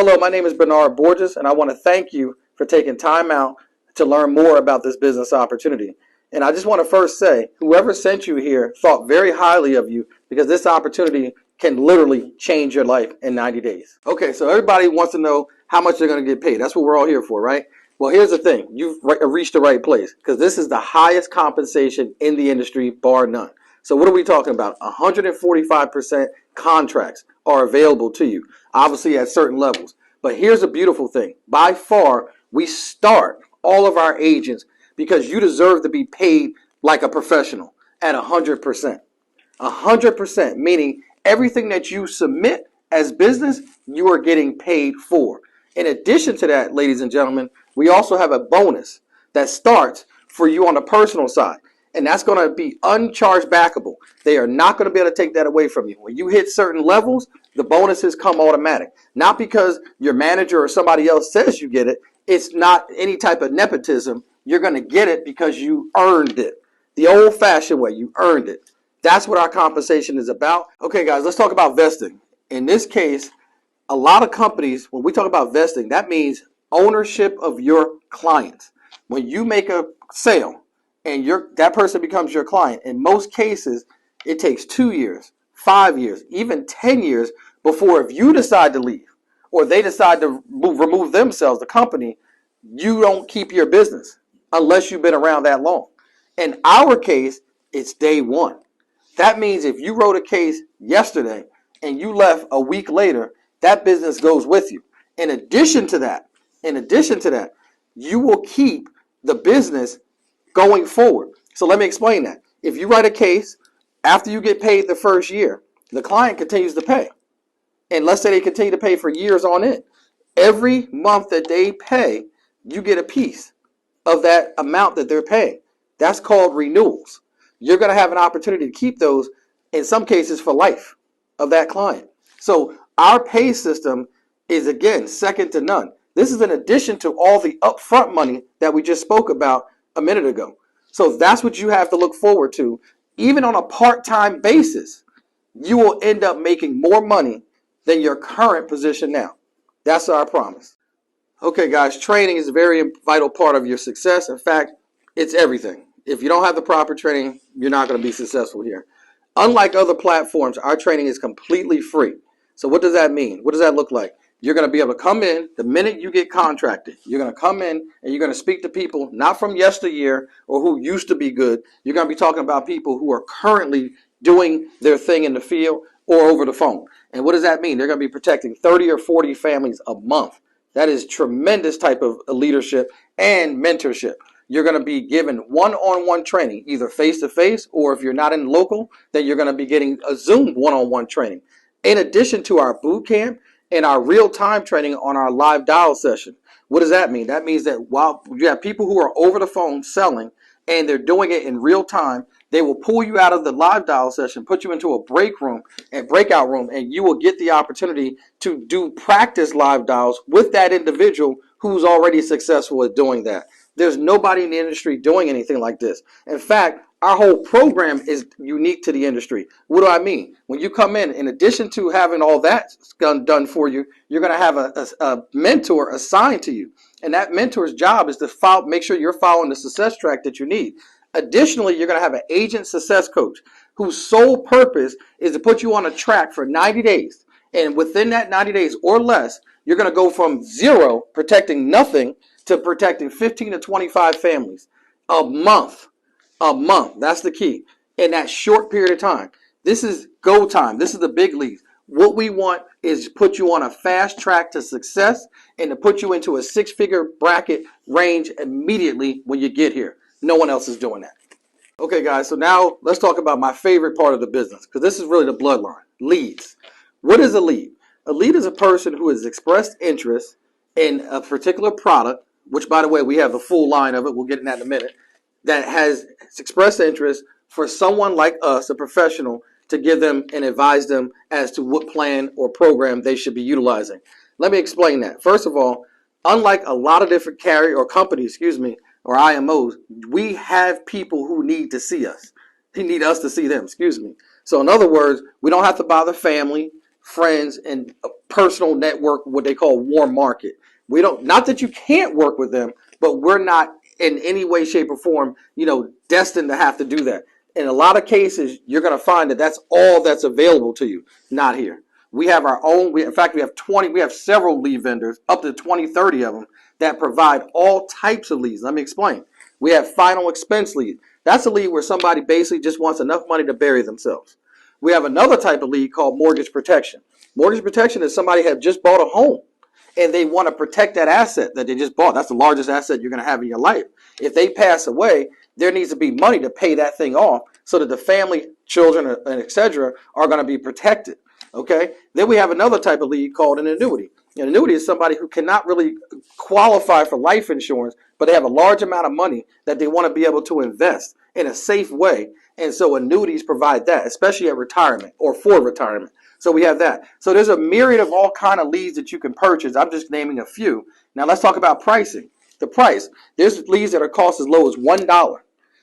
Hello, my name is Bernard Borges, and I want to thank you for taking time out to learn more about this business opportunity. And I just want to first say, whoever sent you here thought very highly of you because this opportunity can literally change your life in 90 days. Okay, so everybody wants to know how much they're going to get paid. That's what we're all here for, right? Well, here's the thing. You've reached the right place because this is the highest compensation in the industry, bar none. So what are we talking about? 145% contracts are available to you, obviously at certain levels. But here's the beautiful thing. By far, we start all of our agents because you deserve to be paid like a professional at 100%. 100%, meaning everything that you submit as business, you are getting paid for. In addition to that, ladies and gentlemen, we also have a bonus that starts for you on the personal side. And that's going to be uncharged backable. They are not going to be able to take that away from you. When you hit certain levels, the bonuses come automatic. Not because your manager or somebody else says you get it. It's not any type of nepotism. You're going to get it because you earned it. The old-fashioned way, you earned it. That's what our compensation is about. Okay, guys, let's talk about vesting. In this case, a lot of companies, when we talk about vesting, that means ownership of your clients. When you make a sale, and that person becomes your client. In most cases, it takes 2 years, 5 years, even 10 years before if you decide to leave or they decide to remove themselves, the company, you don't keep your business unless you've been around that long. In our case, it's day one. That means if you wrote a case yesterday and you left a week later, that business goes with you. In addition to that, you will keep the business going forward. So let me explain that. If you write a case, after you get paid the first year, the client continues to pay. And let's say they continue to pay for years on end. Every month that they pay, you get a piece of that amount that they're paying. That's called renewals. You're going to have an opportunity to keep those, in some cases, for life of that client. So our pay system is, again, second to none. This is in addition to all the upfront money that we just spoke about a minute ago. So that's what you have to look forward to. Even on a part-time basis, you will end up making more money than your current position now. That's our promise. Okay, guys, training is a very vital part of your success. In fact, it's everything. If you don't have the proper training, you're not going to be successful here. Unlike other platforms, our training is completely free. So what does that mean? What does that look like? You're going to be able to come in the minute you get contracted. You're going to come in and you're going to speak to people not from yesteryear or who used to be good. You're going to be talking about people who are currently doing their thing in the field or over the phone. And what does that mean? They're going to be protecting 30 or 40 families a month. That is tremendous type of leadership and mentorship. You're going to be given one-on-one training, either face-to-face, or if you're not in local, then you're going to be getting a Zoom one-on-one training. In addition to our boot camp and our real-time training on our live dial session. What does that mean? That means that while you have people who are over the phone selling and they're doing it in real time, they will pull you out of the live dial session, put you into a breakout room, and you will get the opportunity to do practice live dials with that individual who's already successful at doing that. There's nobody in the industry doing anything like this. In fact, our whole program is unique to the industry. What do I mean? When you come in addition to having all that done for you, you're going to have a mentor assigned to you. And that mentor's job is to make sure you're following the success track that you need. Additionally, you're going to have an agent success coach whose sole purpose is to put you on a track for 90 days. And within that 90 days or less, you're going to go from zero, protecting nothing, to protecting 15 to 25 families a month. A month. That's the key. In that short period of time. This is go time. This is the big leagues. What we want is to put you on a fast track to success and to put you into a six-figure bracket range immediately when you get here. No one else is doing that. Okay, guys, so now let's talk about my favorite part of the business, because this is really the bloodline. Leads. What is a lead? A lead is a person who has expressed interest in a particular product, which, by the way, we have the full line of it. We'll get in that in a minute. That has expressed interest for someone like us, a professional, to give them and advise them as to what plan or program they should be utilizing. Let me explain that. First of all, unlike a lot of different carrier or companies, or IMOs, we have people who need to see us. They need us to see them, So in other words, we don't have to bother family, friends, and a personal network, what they call warm market. We don't, not that you can't work with them, but we're not in any way, shape, or form, destined to have to do that. In a lot of cases, you're going to find that that's all that's available to you. Not here. We have our own. In fact, we have 20. We have several lead vendors, up to 20, 30 of them, that provide all types of leads. Let me explain. We have final expense lead. That's a lead where somebody basically just wants enough money to bury themselves. We have another type of lead called mortgage protection. Mortgage protection is somebody have just bought a home and they want to protect that asset that they just bought. That's the largest asset you're going to have in your life. If they pass away, there needs to be money to pay that thing off so that the family, children, and etc. are going to be protected. Okay. Then we have another type of lead called an annuity. An annuity is somebody who cannot really qualify for life insurance, but they have a large amount of money that they want to be able to invest in a safe way. And so annuities provide that, especially at retirement or for retirement. So we have that. So there's a myriad of all kind of leads that you can purchase. I'm just naming a few. Now let's talk about pricing. The price. There's leads that are cost as low as $1.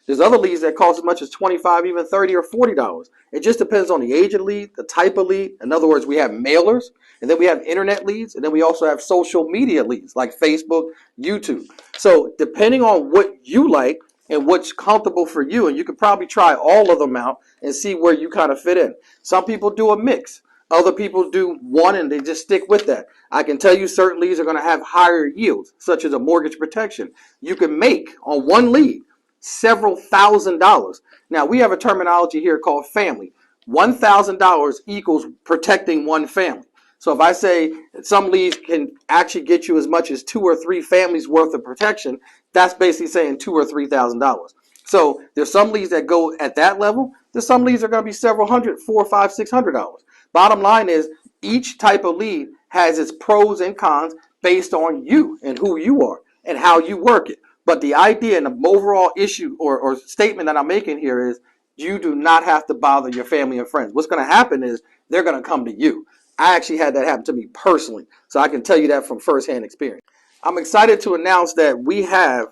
There's other leads that cost as much as $25, even $30 or $40. It just depends on the age of the lead, the type of lead. In other words, we have mailers, and then we have internet leads, and then we also have social media leads like Facebook, YouTube. So depending on what you like and what's comfortable for you, and you can probably try all of them out and see where you kind of fit in. Some people do a mix. Other people do one and they just stick with that. I can tell you certain leads are going to have higher yields, such as a mortgage protection. You can make on one lead several $1,000s. Now, we have a terminology here called family. $1,000 equals protecting one family. So if I say some leads can actually get you as much as 2 or 3 families worth of protection, that's basically saying $2,000 or $3,000. So there's some leads that go at that level. There's some leads that are going to be several hundred, $400, $500, $600. Bottom line is each type of lead has its pros and cons based on you and who you are and how you work it. But the idea and the overall issue or statement that I'm making here is you do not have to bother your family and friends. What's going to happen is they're going to come to you. I actually had that happen to me personally, so I can tell you that from firsthand experience. I'm excited to announce that we have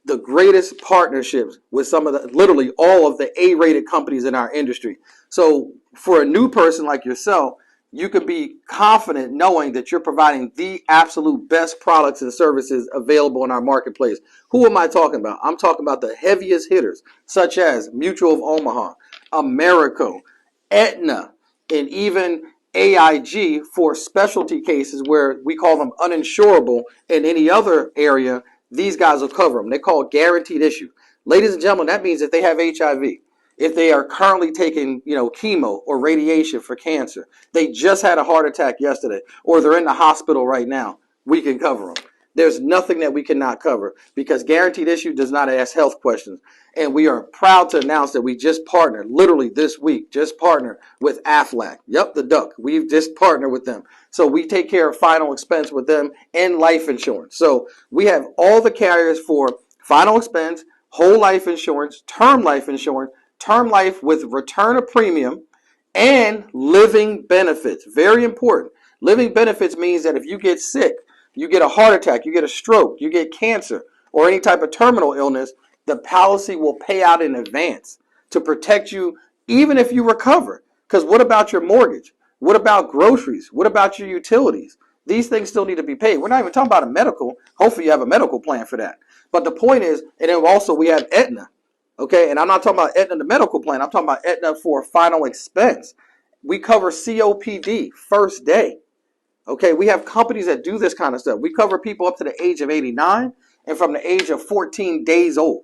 the greatest partnerships with some of the, literally all of the A-rated companies in our industry. So for a new person like yourself, you can be confident knowing that you're providing the absolute best products and services available in our marketplace. Who am I talking about? I'm talking about the heaviest hitters, such as Mutual of Omaha, Americo, Aetna, and even AIG for specialty cases where we call them uninsurable in any other area. These guys will cover them. They call it guaranteed issue. Ladies and gentlemen, that means if they have HIV, if they are currently taking, chemo or radiation for cancer, they just had a heart attack yesterday, or they're in the hospital right now, we can cover them. There's nothing that we cannot cover because guaranteed issue does not ask health questions. And we are proud to announce that we just partnered, literally this week, just partnered with Aflac. Yep, the duck. We've just partnered with them. So we take care of final expense with them and life insurance. So we have all the carriers for final expense, whole life insurance, term life with return of premium, and living benefits. Very important. Living benefits means that if you get sick, you get a heart attack, you get a stroke, you get cancer, or any type of terminal illness, the policy will pay out in advance to protect you even if you recover. Because what about your mortgage? What about groceries? What about your utilities? These things still need to be paid. We're not even talking about a medical. Hopefully you have a medical plan for that. But the point is, and then also we have Aetna. Okay, and I'm not talking about Aetna, the medical plan. I'm talking about Aetna for final expense. We cover COPD first day. Okay, we have companies that do this kind of stuff. We cover people up to the age of 89 and from the age of 14 days old.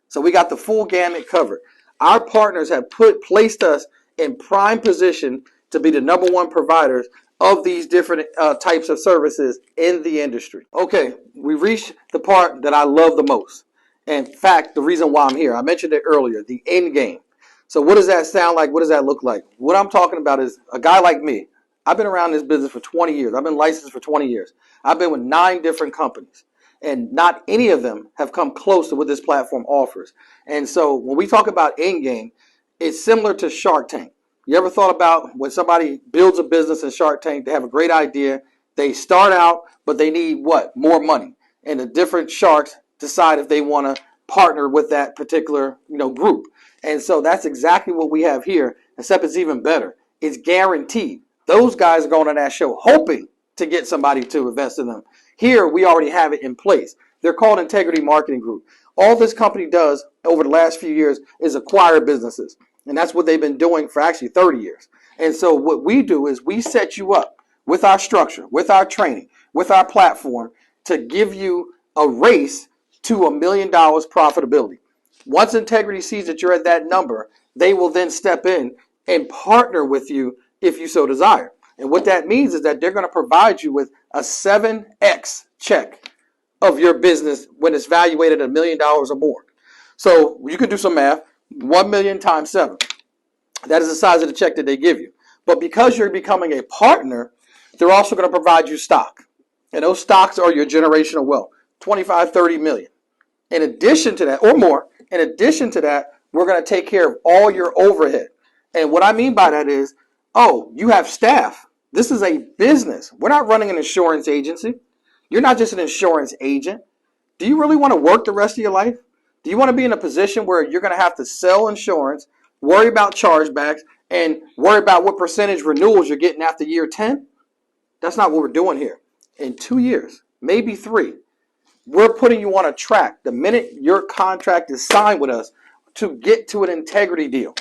So we got the full gamut covered. Our partners have placed us in prime position to be the number one providers of these different types of services in the industry. Okay, we reached the part that I love the most. In fact, the reason why I'm here, I mentioned it earlier, the end game. So what does that sound like? What does that look like? What I'm talking about is a guy like me. I've been around this business for 20 years. I've been licensed for 20 years. I've been with 9 different companies, and not any of them have come close to what this platform offers. And so when we talk about end game, it's similar to Shark Tank. You ever thought about when somebody builds a business in Shark Tank, they have a great idea, they start out, but they need what? More money. And the different sharks decide if they want to partner with that particular, group. And so that's exactly what we have here, except it's even better. It's guaranteed. Those guys are going on that show hoping to get somebody to invest in them. Here, we already have it in place. They're called Integrity Marketing Group. All this company does over the last few years is acquire businesses. And that's what they've been doing for actually 30 years. And so what we do is we set you up with our structure, with our training, with our platform to give you a race to $1 million profitability. Once Integrity sees that you're at that number, they will then step in and partner with you if you so desire. And what that means is that they're going to provide you with a 7x check of your business when it's valuated at $1 million or more. So you can do some math. 1 million times 7. That is the size of the check that they give you. But because you're becoming a partner, they're also going to provide you stock. And those stocks are your generational wealth, 25, 30 million. In addition to that, or more, in addition to that, we're going to take care of all your overhead. And what I mean by that is, oh, you have staff. This is a business. We're not running an insurance agency. You're not just an insurance agent. Do you really want to work the rest of your life? Do you want to be in a position where you're going to have to sell insurance, worry about chargebacks, and worry about what percentage renewals you're getting after year 10? That's not what we're doing here. In 2 years, maybe 3, we're putting you on a track the minute your contract is signed with us to get to an integrity deal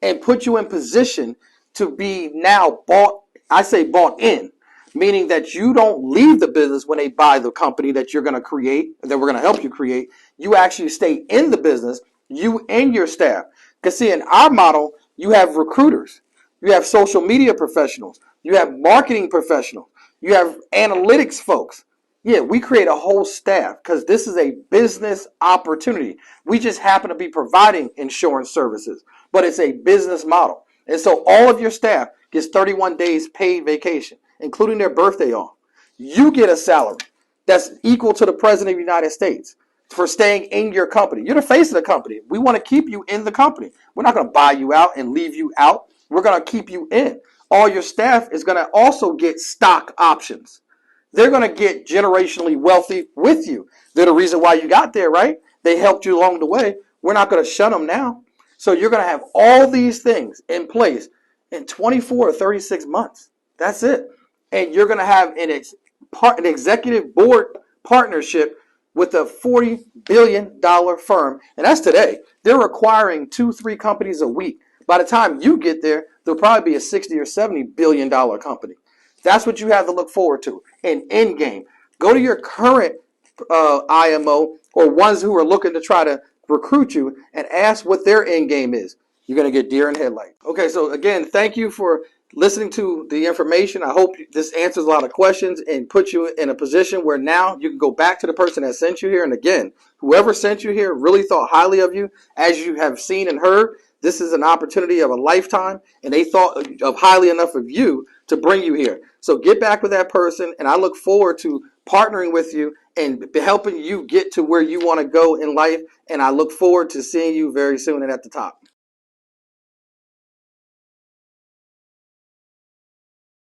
and put you in position to be now bought. I say bought in, meaning that you don't leave the business when they buy the company that you're going to create, that we're going to help you create. You actually stay in the business, you and your staff. Because see, in our model, you have recruiters, you have social media professionals, you have marketing professionals, you have analytics folks. Yeah, we create a whole staff because this is a business opportunity. We just happen to be providing insurance services, but it's a business model. And so all of your staff gets 31 days paid vacation, including their birthday off. You get a salary that's equal to the President of the United States for staying in your company. You're the face of the company. We want to keep you in the company. We're not going to buy you out and leave you out. We're going to keep you in. All your staff is going to also get stock options. They're going to get generationally wealthy with you. They're the reason why you got there, right? They helped you along the way. We're not going to shun them now. So you're going to have all these things in place in 24 or 36 months. That's it. And you're going to have an executive board partnership with a $40 billion firm. And that's today. They're acquiring 2-3 companies a week. By the time you get there, there'll probably be a $60 or $70 billion company. That's what you have to look forward to. An end game. Go to your current IMO or ones who are looking to try to recruit you and ask what their end game is. You're going to get deer in headlights. Okay, so again, thank you for listening to the information. I hope this answers a lot of questions and puts you in a position where now you can go back to the person that sent you here. And again, whoever sent you here really thought highly of you. As you have seen and heard, this is an opportunity of a lifetime, and they thought of highly enough of you to bring you here. So get back with that person, and I look forward to partnering with you and helping you get to where you want to go in life. And I look forward to seeing you very soon and at the top.